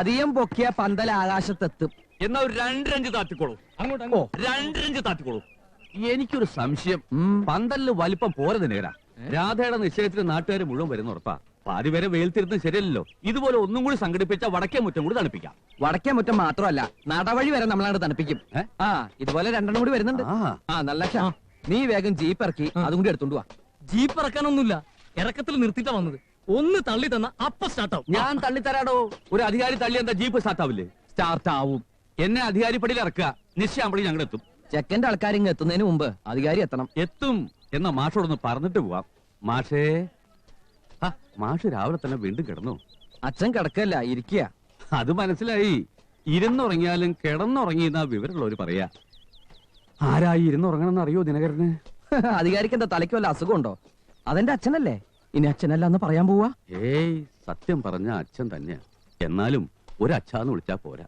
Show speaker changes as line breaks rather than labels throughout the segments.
അധികം പൊക്കിയ പന്തൽ ആകാശത്തെത്തും.
എന്നാ ഒരു 2 ഇഞ്ച് താത്തിക്കോളൂ. അങ്ങോട്ട് 2 ഇഞ്ച് താത്തിക്കോളൂ.
എനിക്കൊരു സംശയം. പന്തലിന് വലിപ്പം പോരെ നേരാ. രാധയുടെ നിശ്ചയത്തിന് നാട്ടുകാർ മുഴുവൻ വരുന്ന ഉറപ്പാ. പാതി വരെ വെയിൽത്തിരുന്ന് ശരിയല്ലല്ലോ. ഇതുപോലെ ഒന്നും കൂടി സംഘടിപ്പിച്ച വടക്കേ മുറ്റം കൂടി തണുപ്പിക്കാം.
വടക്കേ മുറ്റം മാത്രമല്ല, നടവഴി വരെ നമ്മളാണ് തണുപ്പിക്കും. ഇതുപോലെ 2 കൂടി വരുന്നുണ്ട്. നല്ല നീ വേഗം ജീപ്പ് ഇറക്കി അതും കൂടി എടുത്തോണ്ട് വാ.
ജീപ്പ് ഇറക്കാനൊന്നുമില്ല, ഇറക്കത്തിൽ നിർത്തിയിട്ടാ വന്നത്. ഒന്ന് തള്ളി തന്ന അപ്പ സ്റ്റാർട്ടാവും.
ഞാൻ തള്ളിത്തരാടോ. ഒരു അധികാരി തള്ളി എന്താ ജീപ്പ് സ്റ്റാർട്ട് ആവില്ലേ? സ്റ്റാർട്ട് ആവും. എന്നെ അധികാരിപ്പടിയിൽ ഇറക്കുക. നിശ്ചയാമ്പടി ഞങ്ങൾ എത്തും.
ചെക്കന്റെ ആൾക്കാരിങ്ങ് എത്തുന്നതിന് മുമ്പ് അധികാരി എത്തണം.
എത്തും എന്നാ മാഷോടൊന്ന് പറഞ്ഞിട്ട് പോവാം. മാഷേ, മാഷ് രാവിലെ തന്നെ വീണ്ടും കിടന്നു.
അച്ഛൻ കിടക്കല്ല, ഇരിക്കുക.
അത് മനസ്സിലായി. ഇരുന്നുറങ്ങിയാലും കിടന്നുറങ്ങിയെന്നാ വിവരമുള്ളവര് പറയാ. ആരായി ഇരുന്നുറങ്ങണമെന്ന് അറിയോ ദിനകരന്?
അധികാരിക്ക് എന്താ തലയ്ക്ക് വല്ല അസുഖമുണ്ടോ? അതെന്റെ അച്ഛനല്ലേ. ഇനി അച്ഛനല്ല എന്ന് പറയാൻ പോവാ.
ഏയ്, സത്യം പറഞ്ഞ അച്ഛൻ തന്നെയാ. എന്നാലും ഒരു അച്ഛാന്ന് വിളിച്ചാ പോരാ,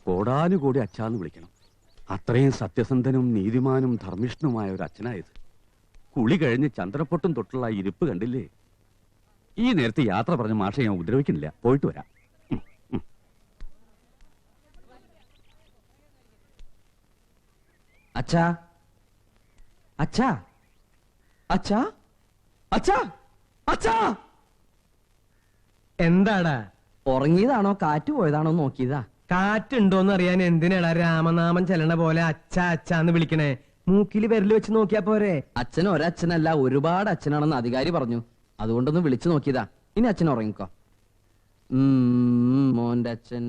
കോടാനുകൂടി അച്ഛാന്ന് വിളിക്കണം. അത്രയും സത്യസന്ധനും നീതിമാനും ധർമ്മിഷ്ഠനുമായ ഒരു അച്ഛനായത്. കുളി കഴിഞ്ഞ് ചന്ദ്രപ്പൊട്ടും തൊട്ടുള്ള ഇരിപ്പ് കണ്ടില്ലേ? ഈ നേരത്തെ യാത്ര പറഞ്ഞ മാഷെ ഞാൻ ഉപദ്രവിക്കുന്നില്ല. പോയിട്ട് വരാം.
അച്ഛാ, അച്ഛാ, അച്ഛാ, അച്ഛാ, അച്ഛാ.
എന്താടാ?
ഉറങ്ങിയതാണോ കാറ്റ് പോയതാണോ നോക്കിയതാ.
കാറ്റുണ്ടോന്ന് അറിയാൻ എന്തിനാടാ രാമനാമം ചെല്ലണ പോലെ അച്ഛാ അച്ഛാന്ന് വിളിക്കണേ? മൂക്കില് വിരല് വെച്ച് നോക്കിയാ പോരെ?
അച്ഛൻ ഒരച്ഛനല്ല, ഒരുപാട് അച്ഛനാണെന്ന് അധികാരി പറഞ്ഞു. അതുകൊണ്ടൊന്ന് വിളിച്ചു നോക്കിയതാ. ഇനി അച്ഛൻ ഉറങ്ങിക്കോ. മോന്റെ അച്ഛൻ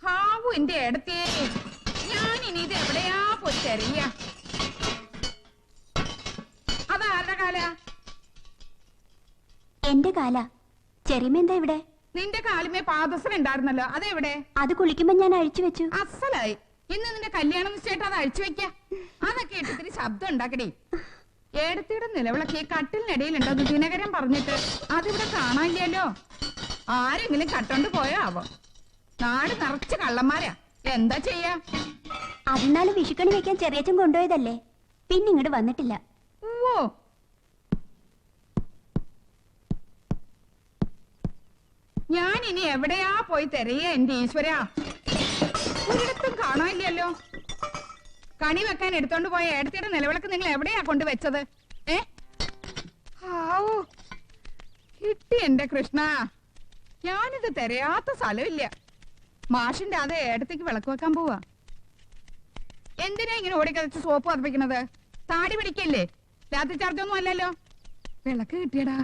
ഹാവു എന്റെ അടുത്തേ, ഞാൻ ഇനി ഇത് എവിടെയാ പോയി തരിക? അതാരുടെ കാല?
എന്റെ കാല. ചെറിയമെന്താ ഇവിടെ?
നിന്റെ കാലുമേ പാദസരം ഉണ്ടായിരുന്നല്ലോ, അതെവിടെ?
അത് കുളിക്കുമ്പോ ഞാൻ അഴിച്ചു വെച്ചു.
അസലായി. ഇന്ന് നിന്റെ കല്യാണം നിശ്ചയിട്ട് അത് അഴിച്ചു വെക്ക. അതൊക്കെ ഇട്ട് ഇത്തിരി ശബ്ദം ഉണ്ടാക്കടേ. ഏടത്തിയുടെ നിലവിളക്ക് ഈ കട്ടിലിനിടയിലുണ്ടോന്ന് ദിനകരൻ പറഞ്ഞിട്ട് അതിവിടെ കാണാനില്ലല്ലോ. ആരെങ്കിലും കട്ടോണ്ട് പോയോ ആവോ? നാട് നിറച്ച് കള്ളന്മാരാ. എന്താ ചെയ്യാ?
അതിനാല് വിഷുക്കണി വെക്കാൻ ചെറിയച്ഛൻ കൊണ്ടുപോയതല്ലേ, പിന്നെ ഇങ്ങോട്ട് വന്നിട്ടില്ല.
ഓ, ഞാൻ ഇനി എവിടെയാ പോയി തിരയ എന്റെ ഈശ്വരാ? ഒരിടത്തും കാണാനില്ലല്ലോ. കണി വെക്കാൻ എടുത്തോണ്ട് പോയ ഏടത്തിയുടെ നിലവിളക്ക് നിങ്ങൾ എവിടെയാ കൊണ്ടുവച്ചത്? ഹാവൂ, കിട്ടി എന്റെ കൃഷ്ണ. ഞാനിത് തിരയാത്ത സ്ഥലമില്ല. മാഷിന്റെ അത് ഏടത്തേക്ക് വിളക്ക് വെക്കാൻ പോവാ. എന്തിനാ ഇങ്ങനെ ഓടിക്കതച്ച് സോപ്പ് പതിപ്പിക്കണത്? താടി പിടിക്കല്ലേ? രാത്രി ചാർജൊന്നും അല്ലല്ലോ. വിളക്ക് കിട്ടിയടാ.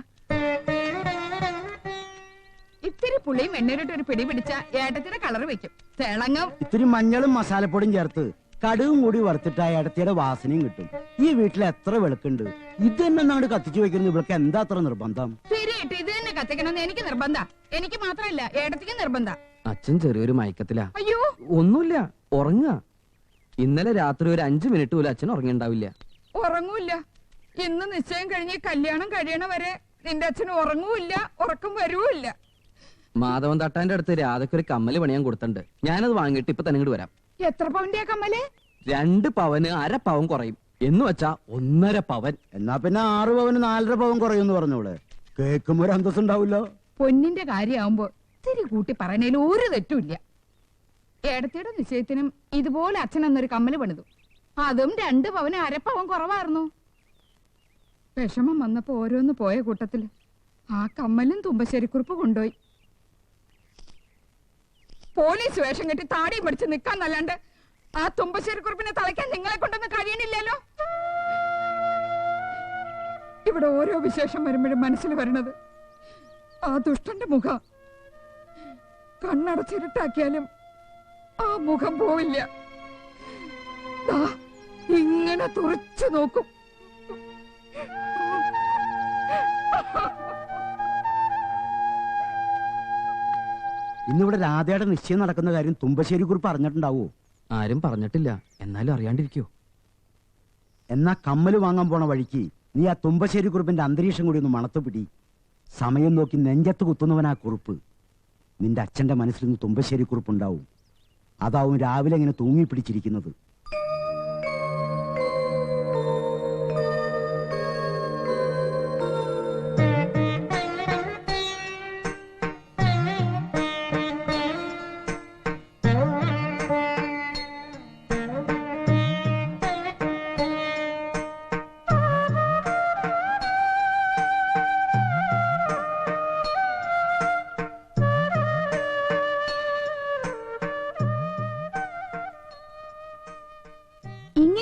ഇത്തിരി പുളിയും എണ്ണയിലിട്ട് ഒരു പിടി പിടിച്ച ഏട്ടത്തിന്റെ കളർ വെക്കും, തിളങ്ങും.
ഇത്തിരി മഞ്ഞളും മസാലപ്പൊടിയും ചേർത്ത് കടുകും കൂടി വറുത്തിട്ട് ആ ഏടത്തിയുടെ വാസനയും കിട്ടും. ഈ വീട്ടിൽ എത്ര വിളക്കുണ്ട്, ഇത് തന്നെ അങ്ങോട്ട് കത്തിച്ചു വെക്കുന്നത് ഇവൾക്ക് എന്താ അത്ര നിർബന്ധം?
ശരിയായിട്ട് ഇത് തന്നെ കത്തിക്കണമെന്ന് എനിക്ക് നിർബന്ധ. എനിക്ക് മാത്രല്ല, ഏടത്തിക്ക് നിർബന്ധ.
അച്ഛൻ ചെറിയൊരു മയക്കത്തിലാ.
അയ്യോ,
ഒന്നുമില്ല, ഉറങ്ങുക. ഇന്നലെ രാത്രി ഒരു 5 മിനിറ്റ് പോലും അച്ഛൻ ഉറങ്ങിണ്ടാവില്ല.
ഉറങ്ങൂല്ല. ഇന്ന് നിശ്ചയം കഴിഞ്ഞ് കല്യാണം കഴിയണ വരെ നിന്റെ അച്ഛൻ ഉറങ്ങൂല്ല, ഉറക്കം വരൂല്ല.
മാധവൻ തട്ടാന്റെ അടുത്ത് രാധയ്ക്ക് ഒരു കമ്മല് പണിയാൻ കൊടുത്തിട്ടുണ്ട്. ഞാനത് വാങ്ങിയിട്ട് ഇപ്പൊ തന്നെ ഇങ്ങോട്ട് വരാം.
എത്ര പവന്റെ കമ്മല്?
2 പവന് 1/2 പവൻ കുറയും എന്ന് വെച്ചാ 1.5 പവൻ.
എന്നാ പിന്നെ 6 പവന് 4.5 പവൻ കുറയുമെന്ന് പറഞ്ഞോളെ. കേൾക്കുമ്പോ ഒരു അന്തസ് ഉണ്ടാവില്ലോ.
പൊന്നിന്റെ കാര്യമാവുമ്പോ തിരി കൂട്ടി പറയണേൽ ഒരു തെറ്റുമില്ല. ഏടത്തിയുടെ നിശ്ചയത്തിനും ഇതുപോലെ അച്ഛൻ എന്നൊരു കമ്മല് പണിതു. അതും 2 പവന് 1/2 പവൻ കുറവായിരുന്നു. വിഷമം വന്നപ്പോ ഓരോന്ന് പോയ കൂട്ടത്തില് ആ കമ്മലും തുമ്പശ്ശേരിക്കുറിപ്പ് കൊണ്ടുപോയി. പോലീസ് വേഷം കെട്ടി താടിയും പിടിച്ച് നിക്കാൻ നല്ലാണ്ട് ആ തുമ്പശ്ശേരിക്കുറിപ്പിനെ തളയ്ക്കാൻ നിങ്ങളെ കൊണ്ടൊന്നും കഴിയണില്ലല്ലോ. ഇവിടെ ഓരോ വിശേഷം വരുമ്പോഴും മനസ്സിൽ വരണത് ആ ദുഷ്ടന്റെ മുഖം. കണ്ണടച്ചിരുട്ടാക്കിയാലും ആ മുഖം പോവില്ല. ഇങ്ങനെ തുറച്ചു നോക്കും.
ഇന്നിവിടെ രാധയുടെ നിശ്ചയം നടക്കുന്ന കാര്യം തുമ്പശ്ശേരി കുറിപ്പ് അറിഞ്ഞിട്ടുണ്ടാവോ?
ആരും പറഞ്ഞിട്ടില്ല, എന്നാലും അറിയാണ്ടിരിക്കോ?
എന്നാ കമ്മല് വാങ്ങാൻ പോണ വഴിക്ക് നീ ആ തുമ്പശ്ശേരി കുറിപ്പിന്റെ അന്തരീക്ഷം കൂടി ഒന്ന് മണത്തുപിടി. സമയം നോക്കി നെഞ്ചത്ത് കുത്തുന്നവനാ കുറിപ്പ്. നിന്റെ അച്ഛന്റെ മനസ്സിൽ നിന്ന് തുമ്പശ്ശേരി കുറിപ്പുണ്ടാവും. അതാവും രാവിലെ ഇങ്ങനെ തൂങ്ങി പിടിച്ചിരിക്കുന്നത്.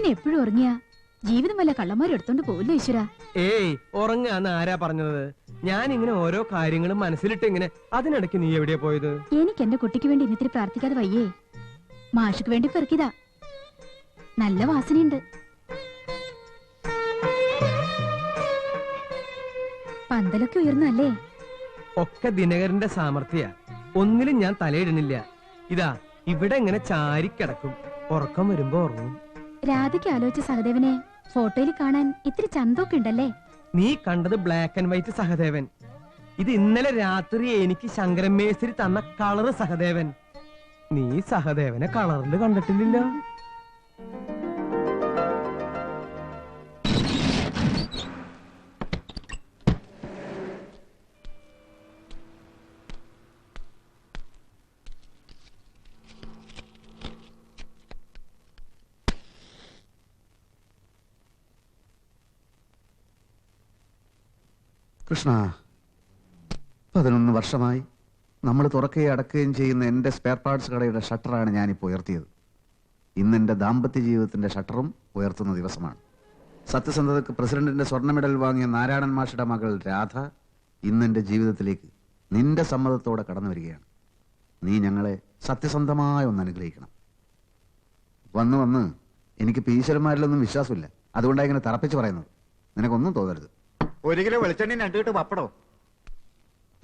ഇങ്ങനെ എപ്പോഴും ഉറങ്ങിയ ജീവിതം വല്ല കള്ളന്മാരും എടുത്തോണ്ട് പോവില്ല ഈശ്വര.
ഏയ് ഉറങ്ങാന്ന് ആരാ പറഞ്ഞത്? ഞാൻ ഇങ്ങനെ ഓരോ കാര്യങ്ങളും മനസ്സിലിട്ട് ഇങ്ങനെ, അതിനിടയ്ക്ക് നീ എവിടെയാ പോയത്?
എനിക്ക് എന്റെ കുട്ടിക്ക് വേണ്ടി ഇന്നിത്തിരി പ്രാർത്ഥിക്കാതെ വയ്യേ. മാഷുക്ക് വേണ്ടി പെറുക്കിയതാ. നല്ല വാസനയുണ്ട്. പന്തലൊക്കെ ഉയർന്നല്ലേ?
ഒക്കെ ദിനകരന്റെ സാമർഥ്യ. ഒന്നിലും ഞാൻ തലയിടുന്നില്ല. ഇതാ ഇവിടെ ഇങ്ങനെ ചാരിക്കിടക്കും, ഉറക്കം വരുമ്പോ ഉറങ്ങും.
രാധയ്ക്ക് ആലോചിച്ച സഹദേവനെ ഫോട്ടോയിൽ കാണാൻ ഇത്തിരി ചന്തൊക്കെ ഉണ്ടല്ലേ?
നീ കണ്ടത് ബ്ലാക്ക് ആൻഡ് വൈറ്റ് സഹദേവൻ. ഇത് ഇന്നലെ രാത്രി എനിക്ക് ശങ്കരൻ മേസ്ത്രി തന്ന കളറ് സഹദേവൻ. നീ സഹദേവനെ കളറില് കണ്ടിട്ടില്ലല്ലോ.
കൃഷ്ണ, 11 വർഷമായി നമ്മൾ തുറക്കുകയും അടക്കുകയും ചെയ്യുന്ന എൻ്റെ സ്പെയർ പാർട്സ് കടയുടെ ഷട്ടറാണ് ഞാനിപ്പോൾ ഉയർത്തിയത്. ഇന്ന് എൻ്റെ ദാമ്പത്യ ജീവിതത്തിൻ്റെ ഷട്ടറും ഉയർത്തുന്ന ദിവസമാണ്. സത്യസന്ധതയ്ക്ക് പ്രസിഡന്റിന്റെ സ്വർണ്ണ മെഡൽ വാങ്ങിയ നാരായണൻ മാഷിയുടെ മകൾ രാധ ഇന്ന് എൻ്റെ ജീവിതത്തിലേക്ക് നിന്റെ സമ്മതത്തോടെ കടന്നു വരികയാണ്. നീ ഞങ്ങളെ സത്യസന്ധമായി ഒന്ന് അനുഗ്രഹിക്കണം. വന്ന് വന്ന് എനിക്ക് ഈശ്വരന്മാരിലൊന്നും വിശ്വാസമില്ല. അതുകൊണ്ടാണ് ഇങ്ങനെ തറപ്പിച്ച് പറയുന്നത്. നിനക്കൊന്നും തോന്നരുത്.
1 കിലോ വെളിച്ചെണ്ണ 2 കിട്ട് പപ്പടോ.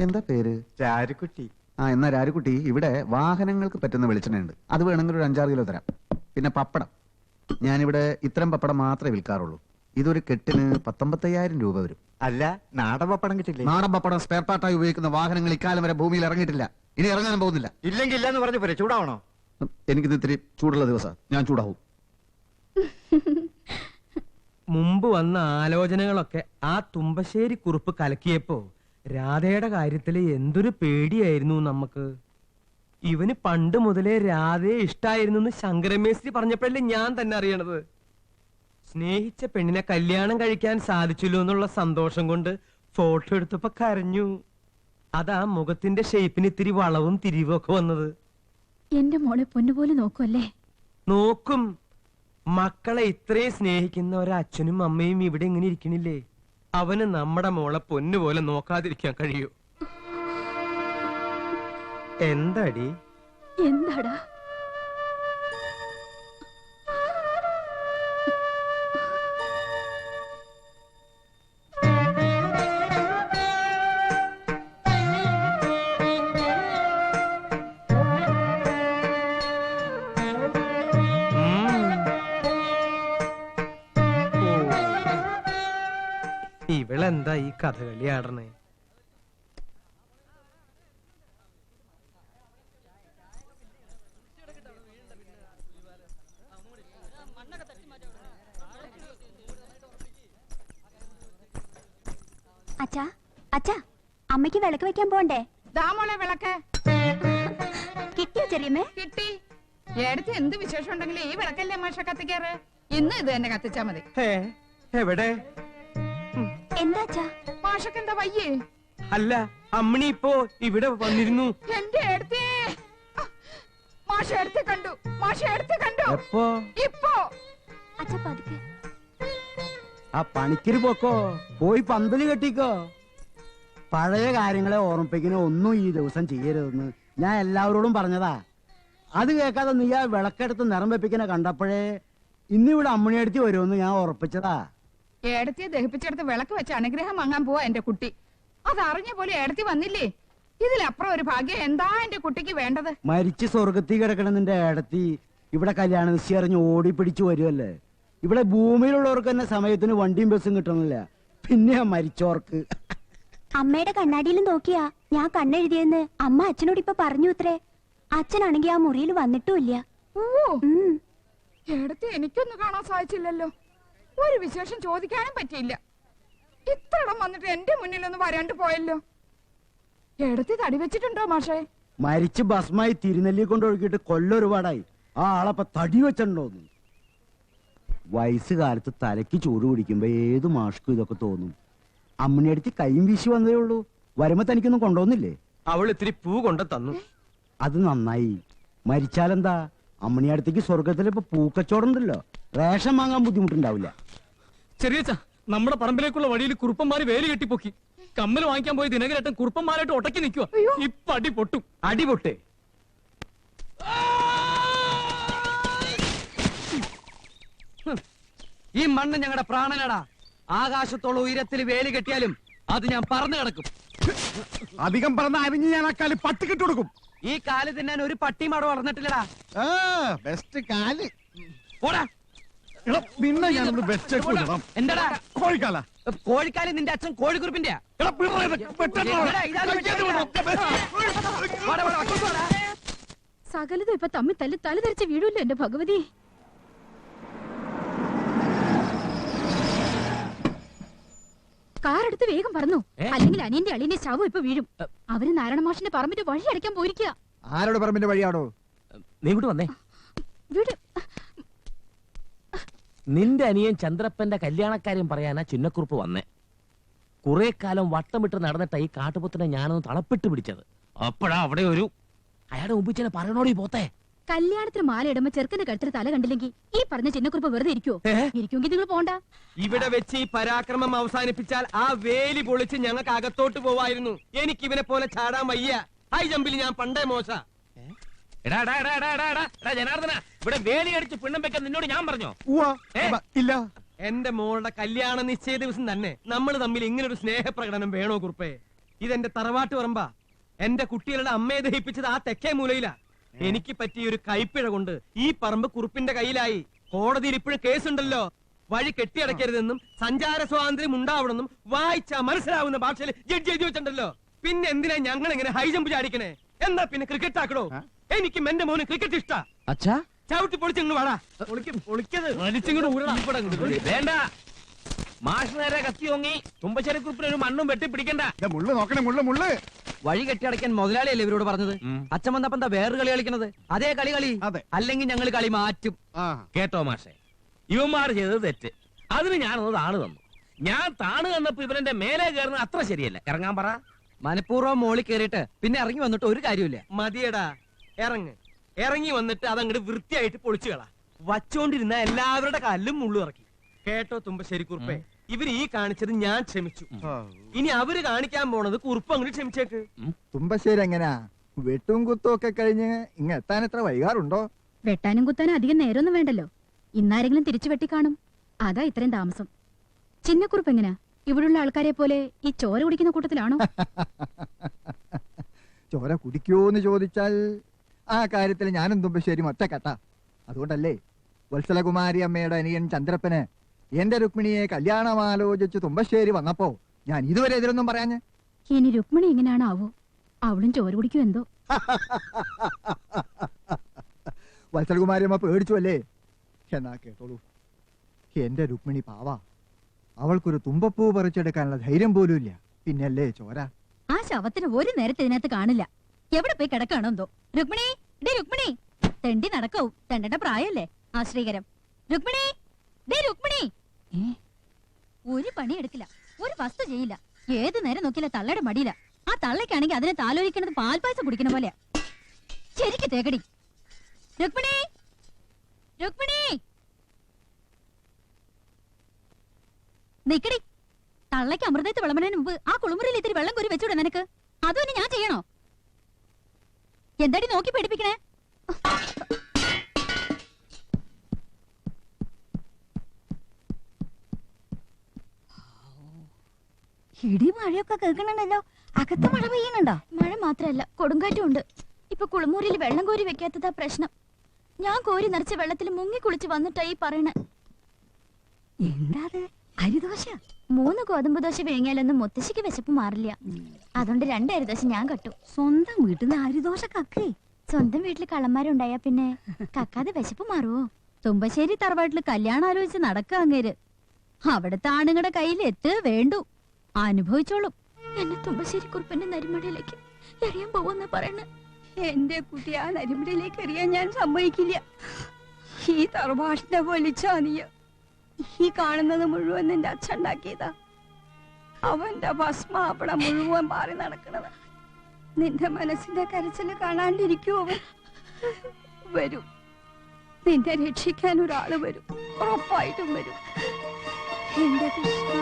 എന്താ പേര്?
ചാരുക്കുട്ടി.
എന്നാ രാരുക്കുട്ടി, ഇവിടെ വാഹനങ്ങൾക്ക് പറ്റുന്ന വെളിച്ചെണ്ണയുണ്ട്. അത് വേണമെങ്കിൽ ഒരു 5-6 കിലോ തരാം. പിന്നെ പപ്പടം, ഞാനിവിടെ ഇത്തരം പപ്പടം മാത്രമേ വിൽക്കാറുള്ളൂ. ഇതൊരു കെട്ടിന് 19,000 രൂപ വരും.
അല്ല, നാടൻ പപ്പടം കിട്ടില്ലേ?
നാടൻ പപ്പടം സ്പെയർ പാർട്ടായി ഉപയോഗിക്കുന്ന വാഹനങ്ങൾ ഇക്കാലം വരെ ഭൂമിയിൽ ഇറങ്ങിയിട്ടില്ല. ഇനി ഇറങ്ങാനും പോകുന്നില്ല.
ഇല്ലെങ്കിൽ ഇല്ലെന്ന് പറഞ്ഞു പോരെ. ചൂടാവണോ?
എനിക്കിത് ഇത്തിരി ചൂടുള്ള ദിവസം, ഞാൻ ചൂടാവും.
മുമ്പ് വന്ന ആലോചനകളൊക്കെ ആ തുമ്പശ്ശേരി കുറുപ്പ് കലക്കിയപ്പോ രാധയുടെ കാര്യത്തില് എന്തൊരു പേടിയായിരുന്നു നമുക്ക്. ഇവന് പണ്ട് മുതലേ രാധയെ ഇഷ്ടായിരുന്നു ശങ്കരമേശ്വരി പറഞ്ഞപ്പോഴല്ലേ ഞാൻ തന്നെ അറിയണത്. സ്നേഹിച്ച പെണ്ണിനെ കല്യാണം കഴിക്കാൻ സാധിച്ചല്ലോ എന്നുള്ള സന്തോഷം കൊണ്ട് ഫോട്ടോ എടുത്തപ്പോ കരഞ്ഞു. അതാ മുഖത്തിന്റെ ഷേപ്പിന് ഇത്തിരി വളവും തിരിവും ഒക്കെ വന്നത്.
എന്റെ മോളെ പൊന്നുപോലെ നോക്കുമല്ലേ?
നോക്കും. മക്കളെ ഇത്രയും സ്നേഹിക്കുന്ന ഒരച്ഛനും അമ്മയും ഇവിടെ ഇങ്ങനെ ഇരിക്കണില്ലേ? അവന് നമ്മുടെ മോളെ പൊന്നുപോലെ നോക്കാതിരിക്കാൻ കഴിയൂ? എന്താടി?
എന്താടാ?
ഇവളെന്താ ഈ കഥകളി ആടണേ?
അച്ഛാ, അച്ഛാ, അമ്മയ്ക്ക് വിളക്ക് വെക്കാൻ പോണ്ടേ?
ദാമോളെ വിളക്ക്
കിട്ടിയോ ചെറിയമ്മേ?
കിട്ടി. എടുത്ത് എന്ത് വിശേഷം ഉണ്ടെങ്കിലും ഈ വിളക്കല്ലേ മാഷ കത്തിക്കാറ്. ഇന്ന് ഇത് തന്നെ കത്തിച്ചാ മതി.
എവിടെ?
എന്താ അച്ഛാ?
മാഷക്ക് എന്താ വയ്യേ?
അല്ല, അമ്മണി ഇപ്പോ ഇവിടെ വന്നിരുന്നു.
എന്റെ അടുത്തേ മാഷ എടുത്ത് കണ്ടു. മാഷ എടുത്ത് കണ്ടു.
എപ്പോ?
ഇപ്പോ.
അച്ഛാ പതുക്കെ.
ആ പണിക്കര് പോക്കോ, പോയി പന്തല് കെട്ടിക്കോ. പഴയ കാര്യങ്ങളെ ഓർമ്മിപ്പിക്കുന്ന ഒന്നും ഈ ദിവസം ചെയ്യരുതെന്ന് ഞാൻ എല്ലാവരോടും പറഞ്ഞതാ. അത് കേൾക്കാതെ നീ ആ വിളക്കെടുത്ത് നിറം വെപ്പിക്കണ കണ്ടപ്പോഴേ ഇന്നിവിടെ അമ്മണിയടുത്ത് വരുമെന്ന് ഞാൻ ഉറപ്പിച്ചതാ.
ഏടത്തിയെ ദഹിപ്പിച്ചെടുത്ത് വിളക്ക് വെച്ച് അനുഗ്രഹം വാങ്ങാൻ പോവാ എന്റെ കുട്ടി. അതറിഞ്ഞ പോലെ ഏടത്തി വന്നില്ലേ? ഇതിലപ്പുറം ഒരു ഭാഗ്യം എന്താ എന്റെ കുട്ടിക്ക് വേണ്ടത്?
മരിച്ച് സ്വർഗത്തിൽ കിടക്കണ നിന്റെ ഏടത്തി ഇവിടെ കല്യാണ നിശ്ചയം അറിഞ്ഞ് ഓടി പിടിച്ചു വരുമല്ലേ. ഇവിടെ ഭൂമിയിലുള്ളവർക്ക് തന്നെ സമയത്തിന് വണ്ടിയും ബസ്സും കിട്ടണില്ല, പിന്നെ മരിച്ചോർക്ക്.
അമ്മയുടെ കണ്ണാടിയിൽ നോക്കിയാ ഞാൻ കണ്ണെഴുതിയെന്ന് അമ്മ അച്ഛനോട് ഇപ്പൊ പറഞ്ഞു. ഇത്രേ അച്ഛനാണെങ്കി ആ മുറിയിൽ വന്നിട്ടുമില്ല.
ഏടത്തി എനിക്കൊന്നും കാണാൻ സാധിച്ചില്ലല്ലോ. ഒരു വിശേഷം ചോദിക്കാനും പറ്റിയില്ല. ഇത്രയിടം വന്നിട്ട് എന്റെ മുന്നിലൊന്ന് വരാണ്ട് പോയല്ലോ. ഏടത്തി തടി വെച്ചിട്ടുണ്ടോ മാഷേ?
മരിച്ച് ഭസ്മായി തിരുനെല്ലി കൊണ്ടൊഴുകിയിട്ട് കൊല്ലൊരുപാടായി. ആ ആളപ്പ തടി വെച്ചിട്ടുണ്ടോന്ന്. വയസ്സുകാലത്ത് തലയ്ക്ക് ചൂട് പിടിക്കുമ്പോ ഏത് മാഷ്ക്കും ഇതൊക്കെ തോന്നും. അമ്മണിയടുത്ത് കൈയും വീശി വന്നേ ഉള്ളൂ. വരുമ്പോ തനിക്കൊന്നും കൊണ്ടുവന്നില്ലേ?
അവൾ ഇത്തിരി പൂ കൊണ്ട് തന്നു.
അത് നന്നായി. മരിച്ചാലെന്താ, അമ്മണിയടുത്തേക്ക് സ്വർഗത്തിൽ ഇപ്പൊ പൂക്കച്ചോടുണ്ടല്ലോ. റേഷൻ വാങ്ങാൻ ബുദ്ധിമുട്ടുണ്ടാവില്ല.
ചെറിയച്ച, നമ്മുടെ പറമ്പിലേക്കുള്ള വഴിയിൽ കുറുപ്പന്മാര് വേലി കെട്ടിപ്പൊക്കി. കമ്മൽ വാങ്ങിക്കാൻ പോയി ദിനകരേട്ടൻ കുറുപ്പന്മാരായിട്ട് ഒട്ടക്കി നിൽക്കുക. ഇപ്പൊ അടി പൊട്ടും.
അടിപൊട്ട്. ഈ മണ്ണ് ഞങ്ങളുടെ പ്രാണനടാ. ആകാശത്തോളം ഉയരത്തിൽ വേലി കെട്ടിയാലും അത് ഞാൻ പറന്നു കിടക്കും.
അധികം പറഞ്ഞ അരിഞ്ഞ് ഞാൻ ആ കാലി പട്ടിക്കിട്ട് കൊടുക്കും.
ഈ കാല് തിന്നാൻ ഒരു പട്ടിയും അവിടെ വളർന്നിട്ടില്ലടാ.
ബെസ്റ്റ് കാല്.
പോടാ.
പിന്നെ ഞാനൊന്ന് വെച്ചേക്കൂലടാ.
എന്താടാ
കോഴിക്കാല?
കോഴിക്കാല് നിന്റെ അച്ഛൻ കോഴിക്കുറിപ്പിന്റെ.
സകലതും ഇപ്പൊ തമ്മിൽ തല്ലി തലതെറിച്ച് വീഴൂല്ലോ എന്റെ ഭഗവതി. കാറെടുത്ത് വേഗം പറഞ്ഞു, അല്ലെങ്കിൽ അനിയന്റെ അളിയന്റെ ശവം ഇപ്പൊ വീഴും. അവര് നാരായണ മാഷിന്റെ പറമ്പിന്റെ വഴി അടയ്ക്കാൻ പോയിരിക്കുക.
ആരോട് പറമ്പിന്റെ വഴിയാണോ?
നീ ഇങ്ങോട്ട് വന്നേ.
വീട്
നിന്റെ അനിയൻ ചന്ദ്രപ്പന്റെ കല്യാണക്കാര്യം പറയാനാ ചിന്നക്കുറുപ്പ് വന്നേ. കുറെ കാലം വട്ടമിട്ട് നടന്നിട്ടാ ഈ കാട്ടുപുത്തിനെ ഞാനൊന്ന് തളപ്പിട്ട് പിടിച്ചത്. അപ്പോഴാ അവിടെ ഒരു അയാളുടെ മുമ്പിച്ചനെ പറയണോടി പോത്തേ.
കല്യാണത്തിന് മാല ഇടുമ്പോ ചെറുക്കന്റെ കഴുത്തിൽ തല കണ്ടില്ലെങ്കിൽ ഈ പറഞ്ഞ ചിന്നക്കുറിപ്പ് വെറുതെ ഇരിക്കുവോ? ഇരിക്കുമെങ്കിൽ നിങ്ങൾ പോണ്ട.
ഇവിടെ വെച്ച് ഈ പരാക്രമം അവസാനിപ്പിച്ചാൽ ആ വേലി പൊളിച്ച് ഞങ്ങൾക്ക് അകത്തോട്ട് പോവായിരുന്നു. എനിക്ക് ഇവനെ പോലെ ചാടാൻ വയ്യ. ഹൈ ജമ്പിൽ ഞാൻ പണ്ടേ മോശ.
ജനാർദ്ദന, ഇവിടെ വേലി അടിച്ച് പിണ്ണം വെക്കാൻ നിന്നോട് ഞാൻ പറഞ്ഞോ?
ഇല്ല.
എന്റെ മോളുടെ കല്യാണ നിശ്ചയ ദിവസം തന്നെ നമ്മൾ തമ്മിൽ ഇങ്ങനൊരു സ്നേഹപ്രകടനം വേണോ കുറുപ്പേ? ഇതെന്റെ തറവാട്ട് പറമ്പാ. എന്റെ കുട്ടികളുടെ അമ്മയെ ദഹിപ്പിച്ചത് ആ തെക്കേ മൂലയിലാ. എനിക്ക് പറ്റിയ ഒരു കൈപ്പിഴ കൊണ്ട് ഈ പറമ്പ് കുറുപ്പിന്റെ കയ്യിലായി. കോടതിയിൽ ഇപ്പോഴും കേസുണ്ടല്ലോ. വഴി കെട്ടിയടക്കരുതെന്നും സഞ്ചാര സ്വാതന്ത്ര്യം ഉണ്ടാവണമെന്നും വായിച്ചാ മനസ്സിലാവുന്ന ഭാഷയിൽ ജഡ്ജി എഴുതി വെച്ചിട്ടുണ്ടല്ലോ. പിന്നെ എന്തിനാ ഞങ്ങൾ ഇങ്ങനെ ഹൈ ജമ്പ് ചാടിക്കണേ? എന്നാ പിന്നെ ക്രിക്കറ്റ് ആക്കണോ? എനിക്കും എന്റെ മോന് ക്രിക്കറ്റ് ഇഷ്ടാ.
അച്ഛാ,
ചവിട്ടി പൊളിച്ചിങ്ങോട്ട് വാടാ.
വേണ്ട, മാഷ് നേരെ കത്തി ഓങ്ങി തുമ്പശ്ശേരി കുറിപ്പിന് ഒരു മണ്ണും വെട്ടി പിടിക്കണ്ട.
മുള്ളു നോക്കണേ, മുള്ളു.
വഴി കെട്ടിയടയ്ക്കാൻ മുതലാളിയല്ലേ ഇവരോട് പറഞ്ഞത്? അച്ഛൻ വന്നപ്പോ എന്താ വേറൊരു കളി കളിക്കണത്? അതേ കളി. അല്ലെങ്കിൽ ഞങ്ങൾ കളി മാറ്റും.
കേട്ടോ മാഷെ, ഇവന്മാർ ചെയ്തത് തെറ്റ്. അതിന് ഞാനൊന്ന് താണ് തന്നു. ഞാൻ താണ് തന്നപ്പോ ഇവരെന്റെ മേലെ കയറുന്നത് അത്ര ശരിയല്ല. ഇറങ്ങാൻ പറ.
മനഃപൂർവ്വം മോളിൽ കയറിയിട്ട് പിന്നെ ഇറങ്ങി വന്നിട്ട് ഒരു കാര്യമില്ല.
മതിയടാ, ഇറങ്ങി വന്നിട്ട് അതങ്ങോട്ട് വൃത്തിയായിട്ട് പൊളിച്ചു കളാ. വച്ചോണ്ടിരുന്ന എല്ലാവരുടെ കല്ലും മുള്ളു ഇറക്കി. കേട്ടോ തുമ്പശ്ശേരി കുറുപ്പേ, ഇവര് ഈ കാണിച്ചത് ഞാൻ ക്ഷമിച്ചു. ഇനി അവര് കാണിക്കാൻ പോണത് കുറുപ്പ് അങ്ങോട്ട് ക്ഷമിച്ചേക്ക്.
തുമ്പശ്ശേരി എങ്ങനാ വെട്ടും കുത്തും ഒക്കെ കഴിഞ്ഞ് ഇങ്ങ എത്താൻ എത്ര വൈകാറുണ്ടോ?
വെട്ടാനും കുത്താനും അധികം നേരമൊന്നും വേണ്ടല്ലോ. ഇന്നാരെങ്കിലും തിരിച്ചു വെട്ടിക്കാണും. അതാ ഇത്രയും താമസം. ചിന്നക്കുറുപ്പ് എങ്ങനാ? ഇവിടുള്ള ആൾക്കാരെ പോലെ ഈ ചോര കുടിക്കുന്ന കൂട്ടത്തിലാണോ?
ചോര കുടിക്കുവോന്ന് ചോദിച്ചാൽ ആ കാര്യത്തിൽ ഞാനും തുമ്പശ്ശേരി ഒറ്റക്കെട്ടാ. അതുകൊണ്ടല്ലേ വത്സലകുമാരി അമ്മയുടെ അനിയൻ ചന്ദ്രപ്പന് എന്റെ രുക്മിണിയെ കല്യാണമാലോചിച്ച് തുമ്പശ്ശേരി വന്നപ്പോ ഞാൻ ഇതുവരെ എതിരൊന്നും പറയാഞ്ഞ്.
ഇനി രുക്മിണി എങ്ങനെയാണാവോ? അവളും ചോര കുടിക്കും എന്തോ.
വത്സലകുമാരി അമ്മ പേടിച്ചു അല്ലേ? എന്നാ കേട്ടോളൂ, എന്റെ രുക്മിണി പാവാ. അവൾക്കൊരു തുമ്പപ്പൂ പറിച്ചെടുക്കാനുള്ള ധൈര്യം പോലും ഇല്ല. പിന്നല്ലേ ചോര.
ആ ശവത്തിന് ഒരു നേരത്തെ ഇതിനകത്ത് കാണില്ല. എവിടെ പോയി കിടക്കാണോ എന്തോ. രുക്മിണി, രുക്മിണി, തെണ്ടി നടക്കാവും. തെണ്ടന്റെ പ്രായല്ലേ ആശ്രീകരം. രുക്മിണി, രുക്മിണി. ഒരു പണി എടുക്കില്ല, ഒരു വസ്തു ചെയ്യില്ല. ഏത് നേരം നോക്കില്ല തള്ളയുടെ മടിയില്ല. ആ തള്ളയ്ക്കാണെങ്കിൽ അതിനെ താലോലിക്കണത് പാൽപ്പായസം കുടിക്കണ പോലെയാ. ശരിക്ക് തേക്കടി. രുക്മിണി, രുക്മിണി, നിക്കടി. തള്ളയ്ക്ക് അമൃതത്ത് വിളമ്പുന്നതിന് മുമ്പ് ആ കുളിമുറിയിൽ ഇത്തിരി വെള്ളം കോരി വെച്ചൂടെ നിനക്ക്? അതും ഇനി ഞാൻ ചെയ്യണോ? എന്താടി നോക്കി പേടിപ്പിക്കണേ? ഇടി മഴയൊക്കെ കേൾക്കണല്ലോ. അകത്ത് മഴ പെയ്യുന്നുണ്ടോ? മഴ മാത്രല്ല, കൊടുങ്കാറ്റും ഉണ്ട്. ഇപ്പൊ കുളിമുറിയിൽ വെള്ളം കോരി വെക്കാത്തതാ പ്രശ്നം. ഞാൻ കോരി നിറച്ച വെള്ളത്തിൽ മുങ്ങി കുളിച്ച് വന്നിട്ടാ ഈ പറയണേ. എന്താ അരിദോശ? 3 ഗോതമ്പ് ദോശ വിഴുങ്ങിയാലൊന്നും മുത്തശ്ശിക്ക് വിശപ്പ് മാറില്ല. അതുകൊണ്ട് 2 അരിദോശ ഞാൻ കട്ടു. സ്വന്തം വീട്ടിൽ നിന്ന് അരിദോശ കക്കേ? സ്വന്തം വീട്ടിൽ കള്ളന്മാരുണ്ടായാ പിന്നെ കക്കാതെ വിശപ്പ് മാറുവോ? തുമ്പശ്ശേരി തറവാട്ടില് കല്യാണം ആലോചിച്ച് നടക്കുക അങ്ങേര്. അവിടുത്തെ ആണുങ്ങളുടെ കയ്യിൽ എത്ത് വേണ്ടു, അനുഭവിച്ചോളും. എന്നെ തുമ്പശ്ശേരി കുറുപ്പിന്റെ നരിമടയിലേക്ക് എറിയാൻ പോവെന്ന് പറയണ. എന്റെ കുട്ടി ആ നരിമടയിലേക്ക് എറിയാൻ ഞാൻ സമ്മതിക്കില്ല. ഈ തറവാട്ടിന്റെ വലിച്ചാനിയ ഈ കാണുന്നത് മുഴുവൻ നിന്റെ അച്ഛൻ ഉണ്ടാക്കിയതാ. അവന്റെ ഭസ്മ അവിടെ മുഴുവൻ മാറി നടക്കണത്. നിന്റെ മനസ്സിന്റെ കരച്ചില് കാണാണ്ടിരിക്കൂ അവൻ. വരും,
നിന്നെ രക്ഷിക്കാൻ ഒരാള് വരും, ഉറപ്പായിട്ടും വരും. എന്റെ കൃഷ്ണ